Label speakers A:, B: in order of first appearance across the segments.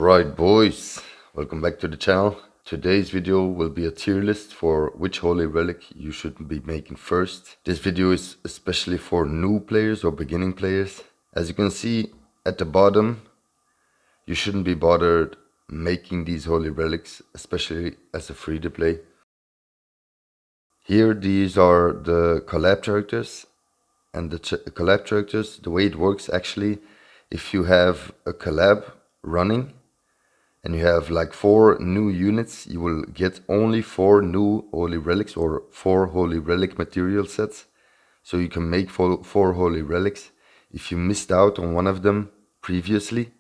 A: Alright boys, welcome back to the channel. Today's video will be a tier list for which holy relic you should be making first. This video is especially for new players or beginning players. As you can see at the bottom, you shouldn't be bothered making these holy relics, especially as a free to play. Here these are the collab characters, and the collab characters, the way it works actually, if you have a collab running and you have like 4 new units, you will get only 4 new holy relics or 4 holy relic material sets. So you can make 4 holy relics. If you missed out on one of them previously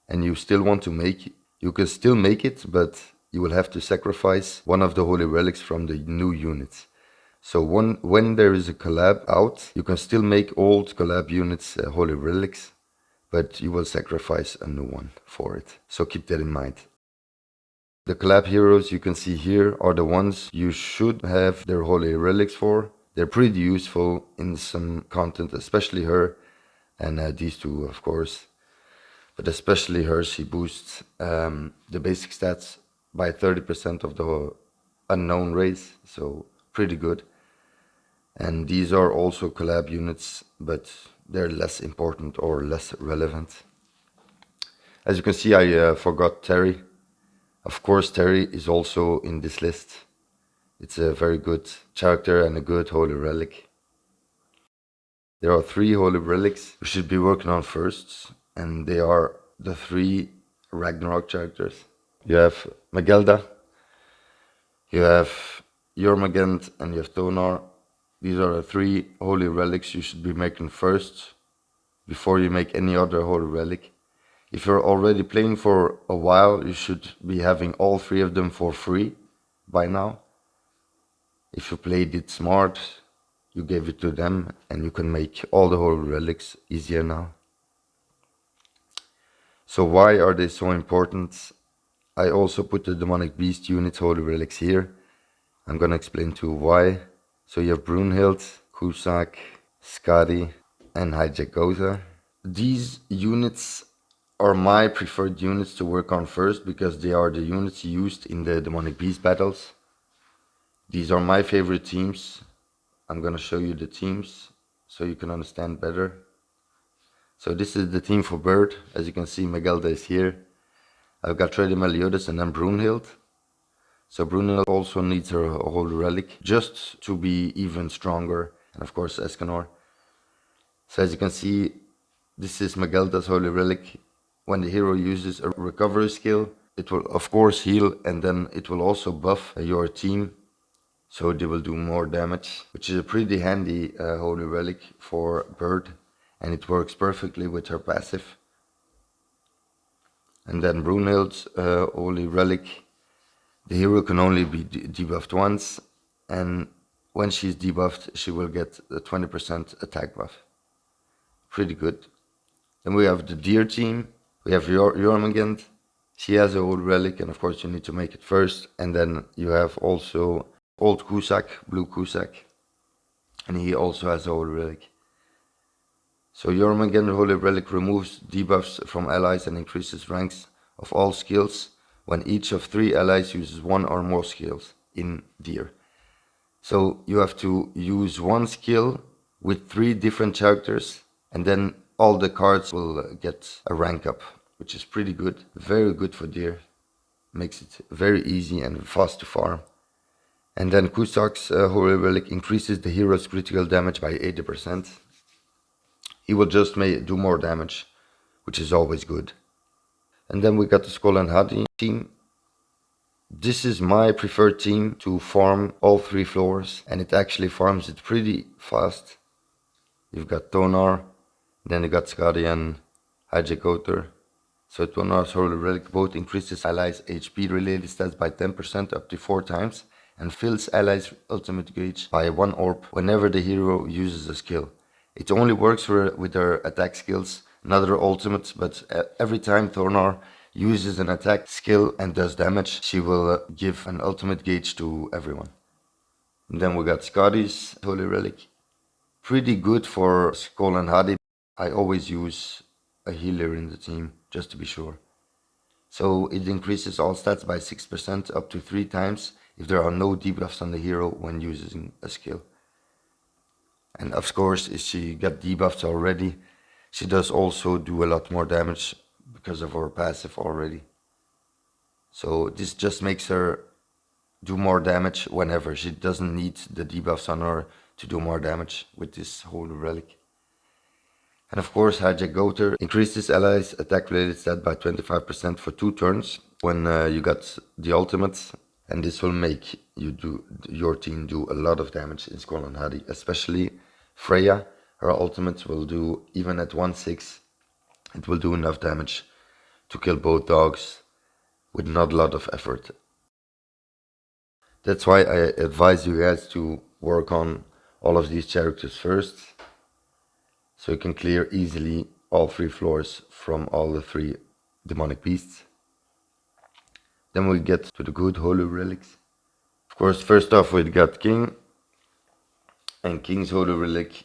A: and you still want to make it, you can still make it, but you will have to sacrifice one of the holy relics from the new units. So when there is a collab out, you can still make old collab units holy relics, but you will sacrifice a new one for it. So keep that in mind. The collab heroes you can see here are the ones you should have their holy relics for. They're pretty useful in some content, especially her and these two of course. But especially her, she boosts the basic stats by 30% of the unknown race, so pretty good. And these are also collab units, but they're less important or less relevant. As you can see, I forgot Terry. Of course, Terry is also in this list. It's a very good character and a good holy relic. There are 3 holy relics you should be working on first, and they are the 3 Ragnarok characters. You have Megellda, you have Jormungand, and you have Thonar. These are the 3 holy relics you should be making first before you make any other holy relic. If you're already playing for a while, you should be having all 3 of them for free by now. If you played it smart, you gave it to them and you can make all the holy relics easier now. So why are they so important? I also put the demonic beast unit holy relics here. I'm gonna explain too why. So you have Brunhild, Cusack, Skadi, and Hijack. These units are my preferred units to work on first because they are the units used in the demonic beast battles. These are my favorite teams. I'm gonna show you the teams so you can understand better. So this is the team for Bird. As you can see, megellda is here. I've got Trade Meliodas and then Brunhild. So Brunhild also needs her holy relic just to be even stronger, and of course Escanor. So as you can see, this is megellda's holy relic. When the hero uses a recovery skill, it will of course heal, and then it will also buff your team, so they will do more damage, which is a pretty handy holy relic for Bird, and it works perfectly with her passive. And then Brunhild's holy relic, the hero can only be debuffed once, and when she's debuffed, she will get a 20% attack buff. Pretty good. Then we have the deer team. We have Jormungand. She has a old relic, and of course you need to make it first. And then you have also old Cusack, blue Cusack, and he also has a old relic. So Jormungand holy relic removes debuffs from allies and increases ranks of all skills when each of 3 allies uses 1 or more skills in deer. So you have to use 1 skill with 3 different characters, and then all the cards will get a rank up, which is pretty good. Very good for deer. Makes it very easy and fast to farm. And then Cusack's holy relic increases the hero's critical damage by 80%. He will just do more damage, which is always good. And then we got the Skull and Hadi team. This is my preferred team to farm all 3 floors, and it actually farms it pretty fast. You've got Thonar, then you got Skadi and Hijack. So Thonar's holy relic both increases allies' HP related stats by 10% up to 4 times, and fills allies' ultimate gauge by 1 orb whenever the hero uses a skill. It only works with her attack skills, not her ultimates, but every time Thonar uses an attack skill and does damage, she will give an ultimate gauge to everyone. And then we got Skadi's holy relic. Pretty good for Skull and Hadi. I always use a healer in the team, just to be sure. So it increases all stats by 6% up to 3 times if there are no debuffs on the hero when using a skill. And of course, if she got debuffs already, she does also do a lot more damage because of her passive already. So this just makes her do more damage whenever. She doesn't need the debuffs on her to do more damage with this holy relic. And of course, Hijack Goater increases allies attack related stat by 25% for 2 turns when you got the ultimate. And this will make your team do a lot of damage in Squall and Hadi, especially Freya. Her ultimate will do, even at 1/6, it will do enough damage to kill both dogs with not a lot of effort. That's why I advise you guys to work on all of these characters first, so you can clear easily all 3 floors from all the 3 demonic beasts. Then we get to the good holy relics. Of course, first off we got King, and King's holy relic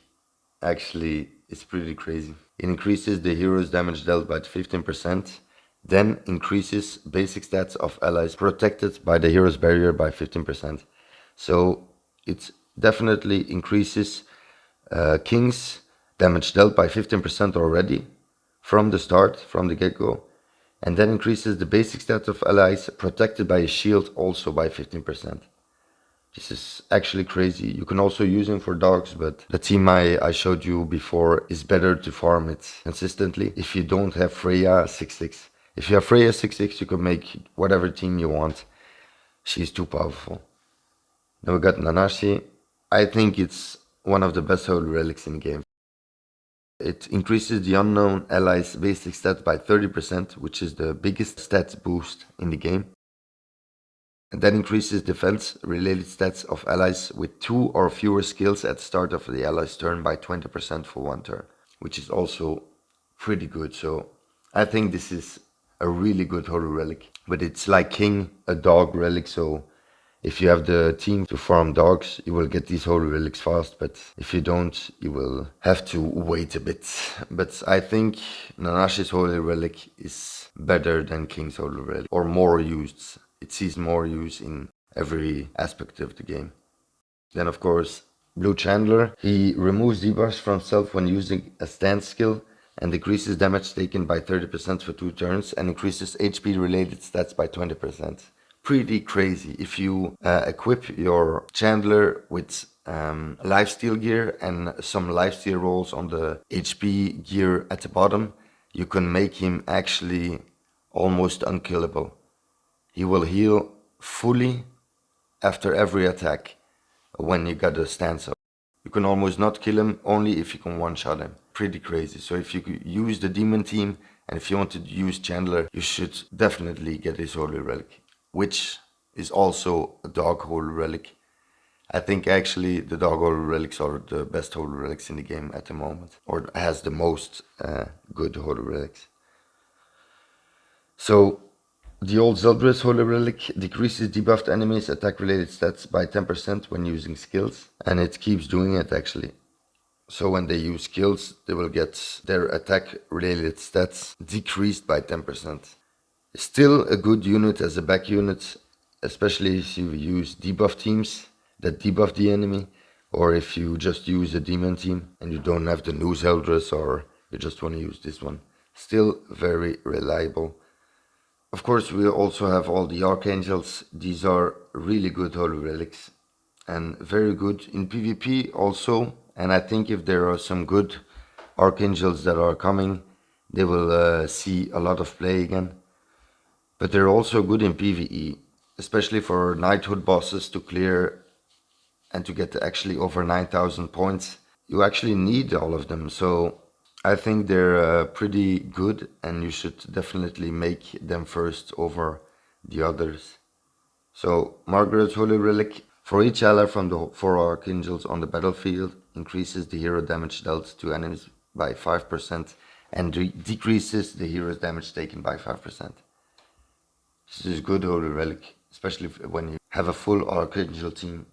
A: actually is pretty crazy. It increases the hero's damage dealt by 15%, then increases basic stats of allies protected by the hero's barrier by 15%. So it definitely increases King's damage dealt by 15% already from the start, from the get-go, and then increases the basic stats of allies protected by a shield also by 15%. This is actually crazy. You can also use him for dogs, but the team I showed you before is better to farm it consistently if you don't have Freya 6/6. If you have Freya 6/6, you can make whatever team you want. She's too powerful. Then we got Nanashi. I think it's one of the best holy relics in the game. It increases the unknown allies' basic stats by 30%, which is the biggest stats boost in the game. And that increases defense-related stats of allies with 2 or fewer skills at the start of the ally's turn by 20% for 1 turn, which is also pretty good. So I think this is a really good holy relic. But it's like King, a dog relic, so if you have the team to farm dogs, you will get these holy relics fast, but if you don't, you will have to wait a bit. But I think Nanashi's holy relic is better than King's holy relic, or more used. It sees more use in every aspect of the game. Then of course, Blue Chandler. He removes debuffs from himself when using a stance skill and decreases damage taken by 30% for 2 turns and increases HP related stats by 20%. Pretty crazy. If you equip your Chandler with lifesteal gear and some lifesteal rolls on the HP gear at the bottom, you can make him actually almost unkillable. He will heal fully after every attack when you got a stance up. You can almost not kill him, only if you can one-shot him. Pretty crazy. So if you could use the demon team, and if you want to use Chandler, you should definitely get his holy relic, which is also a dog holy relic. I think actually the dog holy relics are the best holy relics in the game at the moment, or has the most good holy relics. So the old Zeldris holy relic decreases debuffed enemies attack related stats by 10% when using skills, and it keeps doing it actually. So when they use skills, they will get their attack related stats decreased by 10%. Still a good unit as a back unit, especially if you use debuff teams that debuff the enemy, or if you just use a demon team and you don't have the new Zeldris, or you just want to use this one. Still very reliable. Of course, we also have all the Archangels. These are really good holy relics and very good in PvP also. And I think if there are some good Archangels that are coming, they will see a lot of play again. But they're also good in PvE, especially for knighthood bosses to clear and to get actually over 9,000 points. You actually need all of them, so I think they're pretty good, and you should definitely make them first over the others. So Margaret's holy relic. For each ally from the 4 Archangels on the battlefield, increases the hero damage dealt to enemies by 5% and decreases the hero's damage taken by 5%. This is a good holy relic, especially when you have a full Archangel team.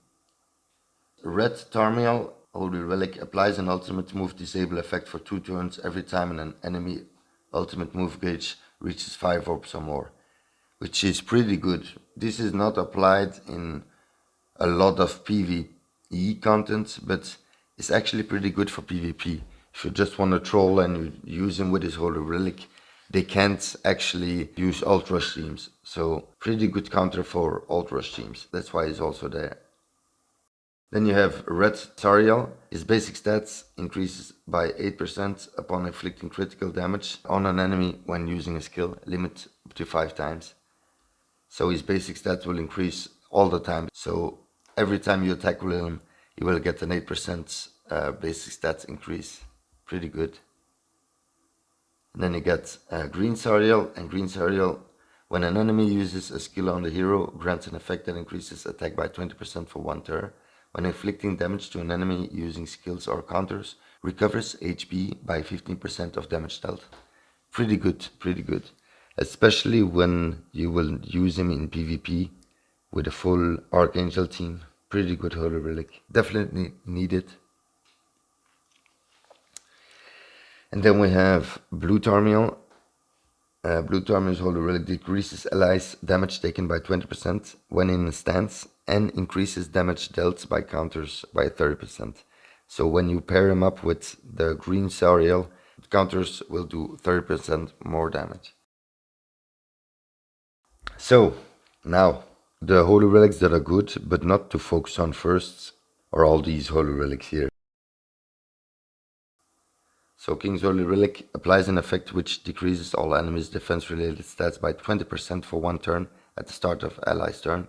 A: Red Tarmiel holy relic applies an ultimate move disable effect for 2 turns every time an enemy ultimate move gauge reaches 5 orbs or more. which is pretty good. This is not applied in a lot of PvE content, but it's actually pretty good for PvP. If you just want to troll and you use him with his holy relic, they can't actually use ult rush teams. So pretty good counter for ult rush teams. That's why he's also there. Then you have Red Zariel. His basic stats increases by 8% upon inflicting critical damage on an enemy when using a skill, limit up to 5 times. So his basic stats will increase all the time. So every time you attack with him, you will get an 8% basic stats increase. Pretty good. And then you get Green Zariel, and Green Zariel, when an enemy uses a skill on the hero, grants an effect that increases attack by 20% for 1 turn. When inflicting damage to an enemy using skills or counters, recovers HP by 15% of damage dealt. Pretty good, pretty good. Especially when you will use him in PvP with a full Archangel team. Pretty good Holy Relic. Definitely need it. And then we have Blue Tarmiel. Blue Tarmiel's Holy Relic decreases allies' damage taken by 20% when in a stance and increases damage dealt by counters by 30%. So when you pair him up with the Green Zariel, counters will do 30% more damage. So now the Holy Relics that are good but not to focus on first are all these Holy Relics here. So King's Holy Relic applies an effect which decreases all enemies' defense-related stats by 20% for 1 turn at the start of ally's turn.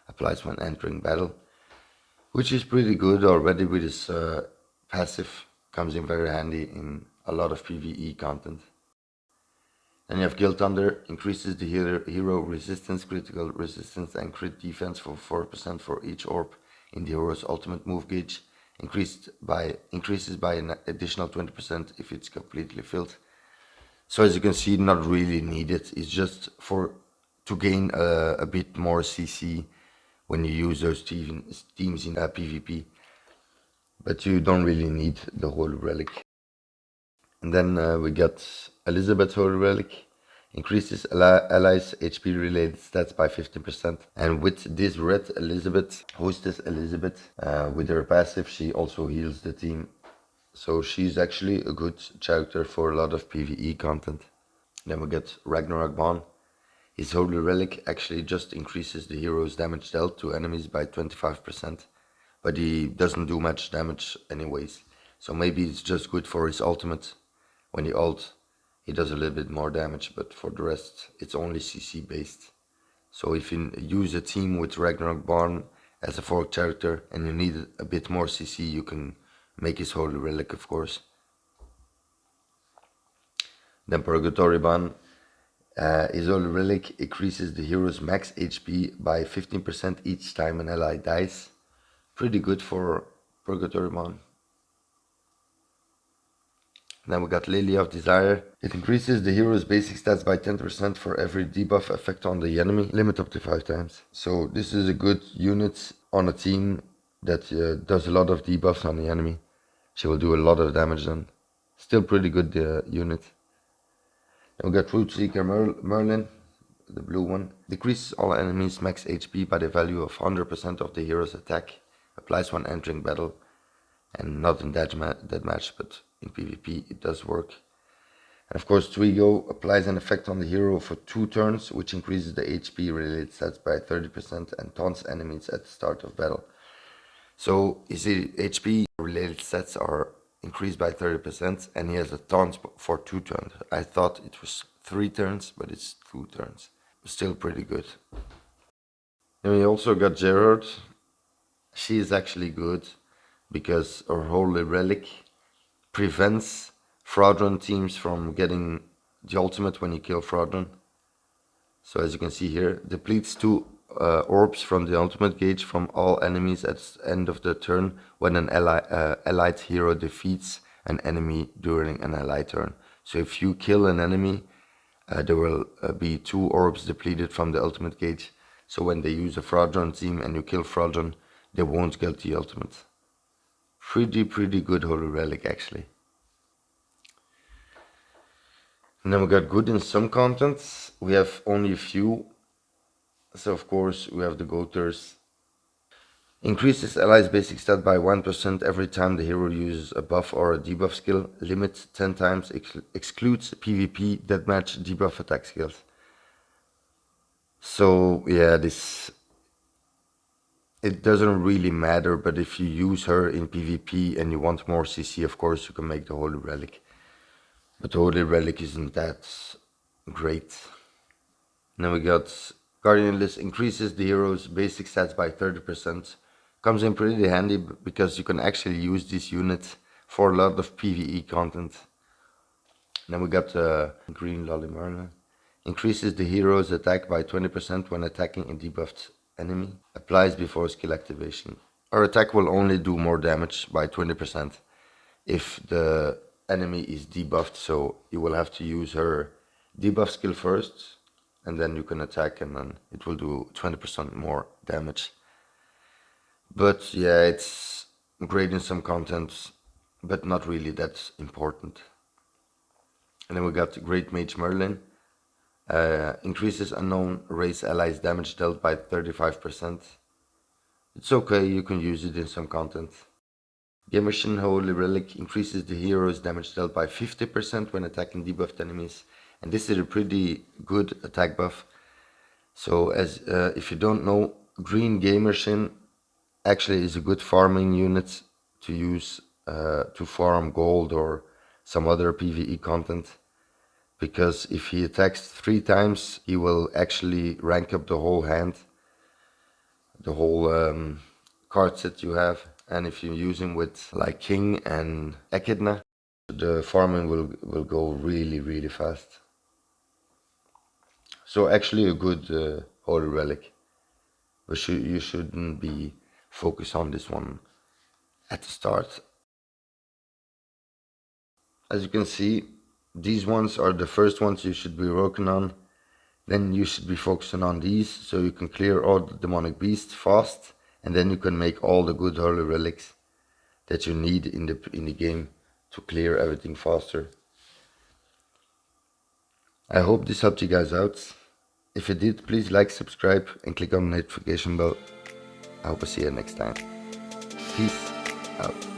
A: Applies when entering battle, which is pretty good already with his passive. Comes in very handy in a lot of PvE content. Then you have Guild Thunder, increases the hero resistance, critical resistance and crit defense for 4% for each orb in the hero's ultimate move gauge. Increases by an additional 20% if it's completely filled. So as you can see, not really needed. It's just to gain a bit more CC when you use those teams in PvP. But you don't really need the Holy Relic. And then we got Elizabeth's Holy Relic. Increases allies' HP related stats by 15%. And with this red Elizabeth, Hostess Elizabeth, with her passive, she also heals the team. So she's actually a good character for a lot of PvE content. Then we get Ragnarok Bond. His Holy Relic actually just increases the hero's damage dealt to enemies by 25%. But he doesn't do much damage anyways. So maybe it's just good for his ultimate. When he ult, he does a little bit more damage, but for the rest, it's only CC based. So if you use a team with Ragnarok Barn as a fork character and you need a bit more CC, you can make his Holy Relic, of course. Then Purgatory Ban. His Holy Relic increases the hero's max HP by 15% each time an ally dies. Pretty good for Purgatory Ban. Then we got Lily of Desire. It increases the hero's basic stats by 10% for every debuff effect on the enemy, limit up to 5 times. So this is a good unit on a team that does a lot of debuffs on the enemy. She will do a lot of damage then. Still pretty good unit. Then we got Root Seeker Merlin, the blue one. Decreases all enemies' max HP by the value of 100% of the hero's attack. Applies when entering battle. And not in that match, but in PvP it does work. And of course Trigo applies an effect on the hero for 2 turns, which increases the HP related stats by 30% and taunts enemies at the start of battle. So you see, HP related stats are increased by 30% and he has a taunt for 2 turns. I thought it was 3 turns, but it's 2 turns. Still pretty good. Then we also got Gerard. She is actually good because her Holy Relic prevents fraudulent teams from getting the ultimate when you kill fraudulent. So as you can see here, depletes 2 orbs from the ultimate gauge from all enemies at the end of the turn when an allied hero defeats an enemy during an allied turn. So if you kill an enemy, there will be 2 orbs depleted from the ultimate gauge. So when they use a fraudulent team and you kill fraudulent, they won't get the ultimate. Pretty good Holy Relic actually. And then we got good in some contents. We have only a few. So of course we have the Goters. Increases allies basic stat by 1% every time the hero uses a buff or a debuff skill. Limits 10 times. Excludes PvP deathmatch debuff attack skills. So yeah, it doesn't really matter, but if you use her in PvP and you want more CC, of course you can make the Holy Relic. But the Holy Relic isn't that great. Then we got Guardian List, increases the hero's basic stats by 30%. Comes in pretty handy because you can actually use this unit for a lot of PvE content. Then we got Green Lollimarla. Increases the hero's attack by 20% when attacking a debuffed enemy. Applies before skill activation. Our attack will only do more damage by 20% if the enemy is debuffed, so you will have to use her debuff skill first, and then you can attack, and then it will do 20% more damage. But yeah, it's great in some contents, but not really that important. And then we got Great Mage Merlin. Increases unknown race allies damage dealt by 35%. It's okay, you can use it in some content. Gemerson Holy Relic increases the hero's damage dealt by 50% when attacking debuffed enemies. And this is a pretty good attack buff. So as if you don't know, Green Gamershin actually is a good farming unit to use to farm gold or some other PvE content. Because if he attacks 3 times, he will actually rank up the whole hand, the whole card set you have. And if you use him with like King and Echidna, the farming will go really fast. So actually a good Holy Relic. But you shouldn't be focused on this one at the start. As you can see, these ones are the first ones you should be working on. Then you should be focusing on these so you can clear all the demonic beasts fast, and then you can make all the good holy relics that you need in the game to clear everything faster. I hope this helped you guys out. If it did, please like, subscribe, and click on the notification bell. I hope I see you next time. Peace out.